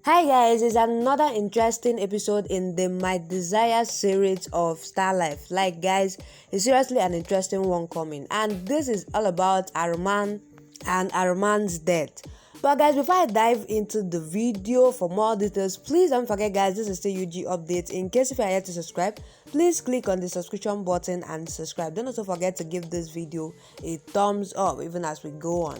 Hi guys, it's another interesting episode in the My Desire series of Starlife. Guys, it's seriously an interesting one coming, and this is all about Arman and Arman's death. But guys, before I dive into the video for more details, please don't forget guys, this is still UG updates. In case if you are yet to subscribe, please click on the subscription button and subscribe. Don't also forget to give this video a thumbs up even as we go on.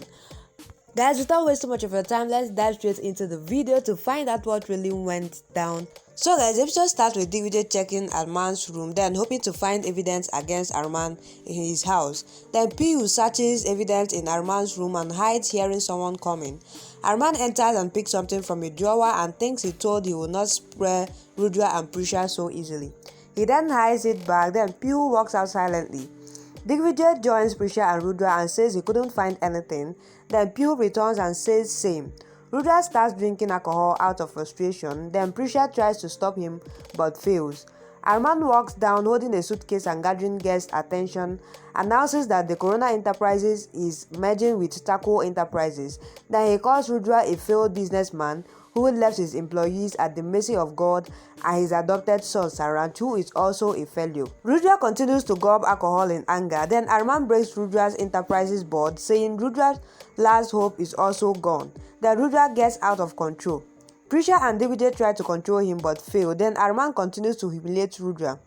Guys, without wasting much of your time, let's dive straight into the video to find out what really went down. So guys, the episode starts with DVD checking Arman's room, then hoping to find evidence against Arman in his house. Then Piyu searches evidence in Arman's room and hides hearing someone coming. Arman enters and picks something from a drawer and thinks he told he would not spare Rudra and Prisha so easily. He then hides it back, then Piyu walks out silently. Digvijay joins Prisha and Rudra and says he couldn't find anything. Then Piyu returns and says same. Rudra starts drinking alcohol out of frustration. Then Prisha tries to stop him but fails. Arman walks down holding a suitcase and gathering guest attention, announces that the Corona Enterprises is merging with Taco Enterprises. Then he calls Rudra a failed businessman who left his employees at the mercy of God and his adopted son Sarant, who is also a failure. Rudra continues to gulp alcohol in anger. Then Arman breaks Rudra's enterprises board, saying Rudra's last hope is also gone. Then Rudra gets out of control. Prisha and David try to control him but fail. Then Arman continues to humiliate Rudra.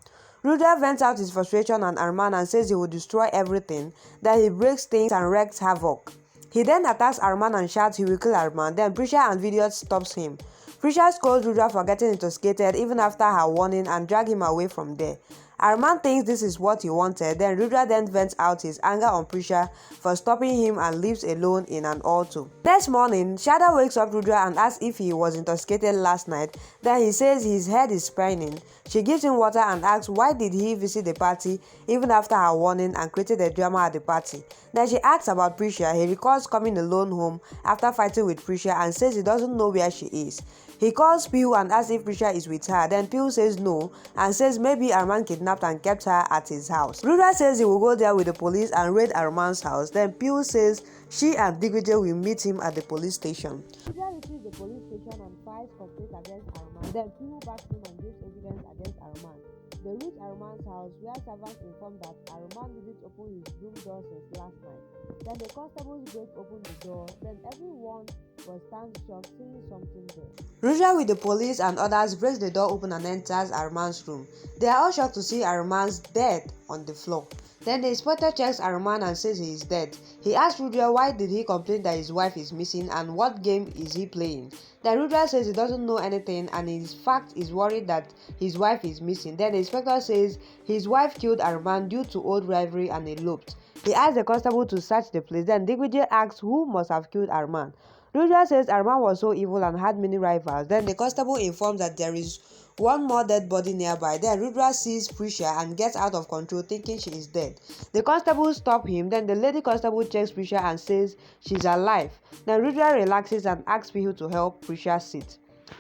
Rudra vents out his frustration on Arman and says he will destroy everything. Then he breaks things and wreaks havoc. He then attacks Arman and shouts he will kill Arman. Then Prisha and Vidyot stops him. Prisha scolds Rudra for getting intoxicated even after her warning and drag him away from there. Arman thinks this is what he wanted. Then Rudra then vents out his anger on Prisha for stopping him and leaves alone in an auto. Next morning, Shada wakes up Rudra and asks if he was intoxicated last night. Then he says his head is spinning. She gives him water and asks why did he visit the party even after her warning and created a drama at the party. Then she asks about Prisha. He recalls coming alone home after fighting with Prisha and says he doesn't know where she is. He calls Piyu and asks if Prisha is with her. Then Piyu says no and says maybe Arman kidnapped and kept her at his house. Rudra says he will go there with the police and raid Arman's house. Then Piyu says she and Digvijay will meet him at the police station. Rudra reaches the police station and files complaint against Arman. Then Piyu backs him and gives evidence against Arman. They reach Arman's house where servants inform that Arman didn't open his room door since last night. Then the constables break open the door. Then everyone was standing shocked seeing something there. Rudra with the police and others breaks the door open and enters Arman's room. They are all shocked to see Arman's dead on the floor. Then the inspector checks Arman and says he is dead. He asks Rudra why did he complain that his wife is missing and what game is he playing. Then Rudra says he doesn't know anything and in fact is worried that his wife is missing. Then the inspector says his wife killed Arman due to old rivalry and eloped. He asks the constable to search the place. Then Digvijay asks who must have killed Arman. Rudra says Arman was so evil and had many rivals. Then the constable informs that there is one more dead body nearby. Then Rudra sees Prisha and gets out of control thinking she is dead. The constable stops him. Then the lady constable checks Prisha and says she's alive. Then Rudra relaxes and asks Piyu to help Prisha sit.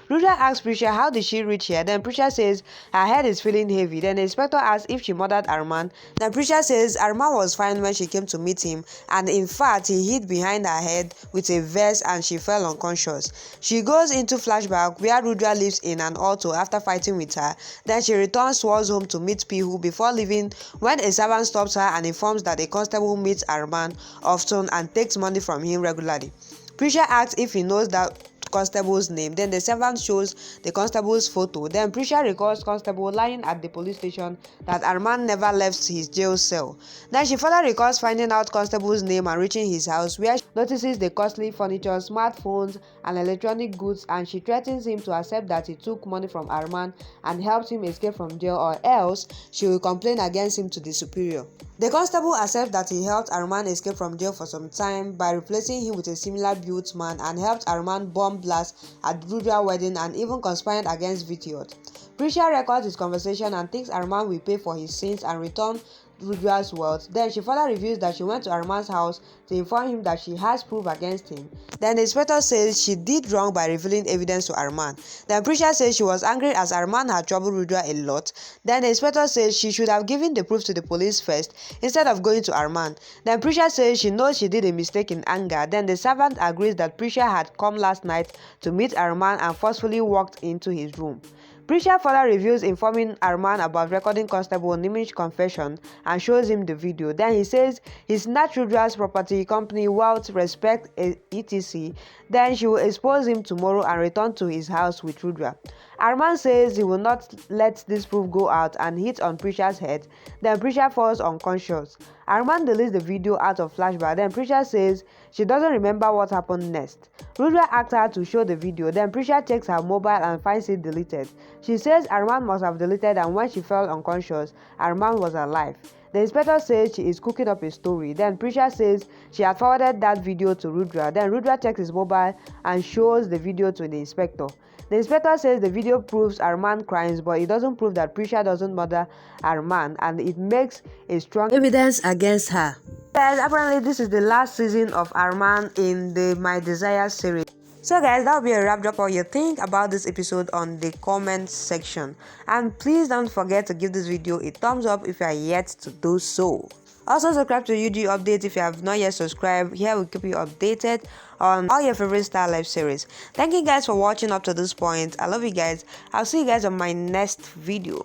Rudra asks Prisha how did she reach here. Then Prisha says her head is feeling heavy. Then the inspector asks if she murdered Arman. Then Prisha says Arman was fine when she came to meet him and in fact he hid behind her head with a vest and she fell unconscious. She goes into flashback where Rudra lives in an auto after fighting with her. Then she returns towards home to meet Pihu before leaving when a servant stops her and informs that a constable meets Arman often and takes money from him regularly. Prisha asks if he knows that constable's name. Then the servant shows the constable's photo. Then Prisha recalls constable lying at the police station that Arman never left his jail cell. Then she further recalls finding out constable's name and reaching his house where she notices the costly furniture, smartphones and electronic goods and she threatens him to accept that he took money from Arman and helped him escape from jail or else she will complain against him to the superior. The constable accepts that he helped Arman escape from jail for some time by replacing him with a similar built man and helped Arman bomb blast at Rudra wedding and even conspired against Vidyot. Prisha records his conversation and thinks Arman will pay for his sins and return Rudra's wealth. Then she further reveals that she went to Arman's house to inform him that she has proof against him. Then the inspector says she did wrong by revealing evidence to Arman. Then Prisha says she was angry as Arman had troubled Rudra a lot. Then the inspector says she should have given the proof to the police first instead of going to Arman. Then Prisha says she knows she did a mistake in anger. Then the servant agrees that Prisha had come last night to meet Arman and forcefully walked into his room. Prisha further reveals informing Arman about recording Constable Nimi's confession and shows him the video. Then he says he snatched Rudra's property, company, wealth, respect, etc. Then she will expose him tomorrow and return to his house with Rudra. Arman says he will not let this proof go out and hits on Prisha's head. Then Prisha falls unconscious. Arman deletes the video out of flashback. Then Prisha says she doesn't remember what happened next. Rudra asks her to show the video. Then Prisha checks her mobile and finds it deleted. She says Arman must have deleted, and when she fell unconscious, Arman was alive. The inspector says she is cooking up a story. Then Prisha says she had forwarded that video to Rudra. Then Rudra checks his mobile and shows the video to the inspector. The inspector says the video proves Arman crimes, but it doesn't prove that Prisha doesn't murder Arman, and it makes a strong evidence against her. Guys, apparently this is the last season of Arman in the My Desire series. So guys, that will be a wrap up. What you think about this episode on the comment section, and please don't forget to give this video a thumbs up if you are yet to do so. Also subscribe to UG Updates if you have not yet subscribed. Here we keep you updated on all your favorite Starlife series. Thank you guys for watching up to this point. I love you guys. I'll see you guys on my next video.